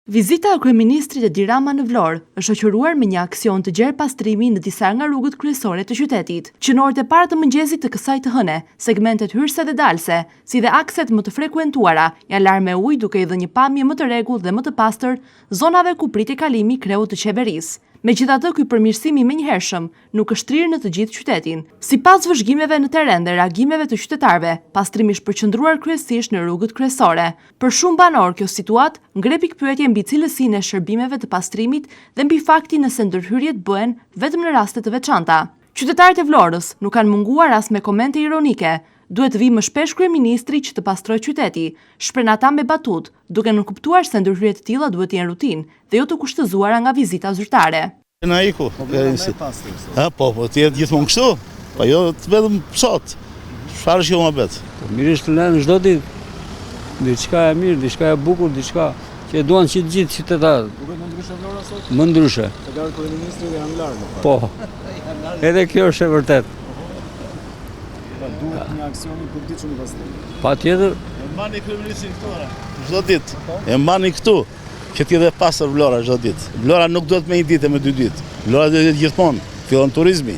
Vizita e kryeministrit Edi Rama në Vlorë është shoqëruar me një aksion të gjerë pastrimi në disa nga rrugët kryesore të qytetit. Që në orët e parë të mëngjesit të kësaj të hëne, segmentet hyrëse dhe dalse, si dhe akset më të frekuentuara, janë larë me ujë duke i dhënë një pamje më të rregullt dhe më të pastër zonave ku priti kalimi kreut të qeverisë. Megjithatë, ky përmirësim i menjëhershëm nuk është trirë në të gjithë qytetin. Sipas vëzhgimeve në terren dhe reagimeve të qytetarëve, pastrimi është përqendruar kryesisht në rrugët kryesore. Për shumë banor, kjo situatë ngre pikpyetje mbi cilësinë e shërbimeve të pastrimit dhe mbi faktin nëse ndërhyrjet bëhen vetëm në raste të veçanta. Qytetarët e Vlorës nuk kanë munguar as me komente ironike. Duhet të vi më shpesh kryeministri që të pastrojë qyteti, shpreh ata me batut, duke nënkuptuar se ndërhyrjet të tilla duhet të jenë rutinë dhe jo të kushtëzuara nga vizita zyrtare. Na iku. Po, të jetë gjithmonë kështu, po jo vetëm sot. Çfarë është kjo mohabet? Mirisht lënë çdo ditë. Diçka e mirë, diçka e bukur, diçka që duan që të gjithë qytetarët. Duket më ndryshe Vlora sot? Më ndryshe. Se ka kryeministri dhe janë larg. Po. Edhe kjo është e vërtetë. Duhet një aksion i përditshëm i pastrimit. Patjetër. E mbani kryeministrin këtu çdo ditë. E mbani këtu që të jetë pastër Vlora çdo ditë. Vlora nuk duhet me një ditë, me 2 ditë. Vlora duhet të jetë gjithmonë. Fillon turizmi.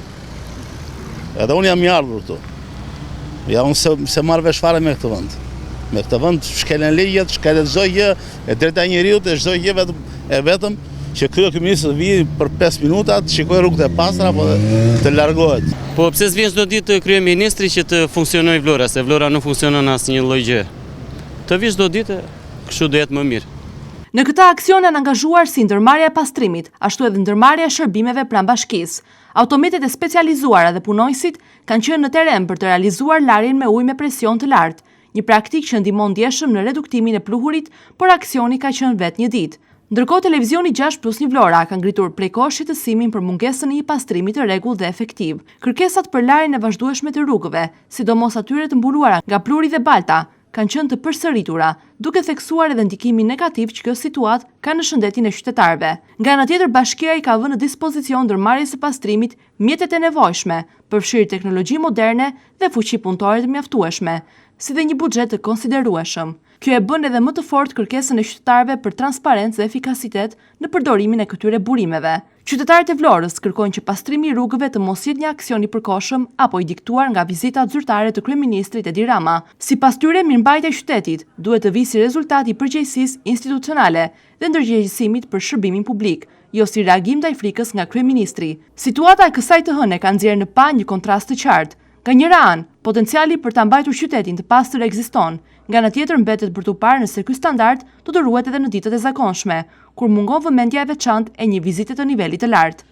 Edhe unë jam i ardhur këtu. Ja unë se marr vesh fare me këtë vend. Me këtë vend shkelen ligjet, shkelet çdo gjë, e drejta e njeriut e çdo gjë vetëm që kryeministri vi për 5 minuta të shikojë rrugët e pastra apo të largohet. Po pse s'vjen çdo ditë kryeministri që të funksionojë Vlora, se Vlora nuk funksionon asnjë lloj gjë. Të vi çdo ditë, kështu do jetë më mirë. Në këtë aksion janë angazhuar si ndërmarrja e pastrimit, ashtu edhe ndërmarrja e shërbimeve pranë bashkisë. Autometet e specializuara dhe punojësit kanë qenë në terren për të realizuar larjen me ujë me presion të lartë, një praktikë që ndihmon ndjeshëm në reduktimin e pluhurit, por aksioni ka qenë vetë një ditë. Ndërkohë, televizioni 6+1 Vlora ka ngritur prej kohësh shqetësimin për mungesën e një pastrimi të rregullt dhe efektiv. Kërkesat për larjen e vazhdueshme të rrugëve, sidomos atyre të mbuluara nga pluri dhe balta, kanë qenë të përsëritura, duke theksuar edhe ndikimin negativ që kjo situatë ka në shëndetin e qytetarëve. Nga ana tjetër, bashkia i ka vënë në dispozicion ndërmarrjes së pastrimit mjetet e nevojshme, përfshirë teknologji moderne dhe fuqi punëtore të mjaftueshme, si dhe një buxhet të konsiderueshëm. Kjo e bën edhe më të fortë kërkesën e qytetarëve për transparencë dhe efikasitet në përdorimin e këtyre burimeve. Qytetarët e Vlorës kërkojnë që pastrimi i rrugëve të mos jetë një aksion i përkohshëm apo i diktuar nga vizitat zyrtare të kryeministrit Edi Rama. Sipas tyre, mirëmbajtja e qytetit duhet të vijë si rezultat i përgjegjësisë institucionale dhe ndërgjegjësimit për shërbimin publik, jo si reagim ndaj frikës nga kryeministri. Situata e kësaj të hëne ka nxjerrë në pa një kontrast të qartë. Nga njëra anë, potenciali për ta mbajtur qytetin të pastër ekziston, nga ana tjetër mbetet për t'u parë nëse ky standard do të ruhet edhe në ditët e zakonshme, kur mungon vëmendja e veçantë e një vizite të nivelit të lartë.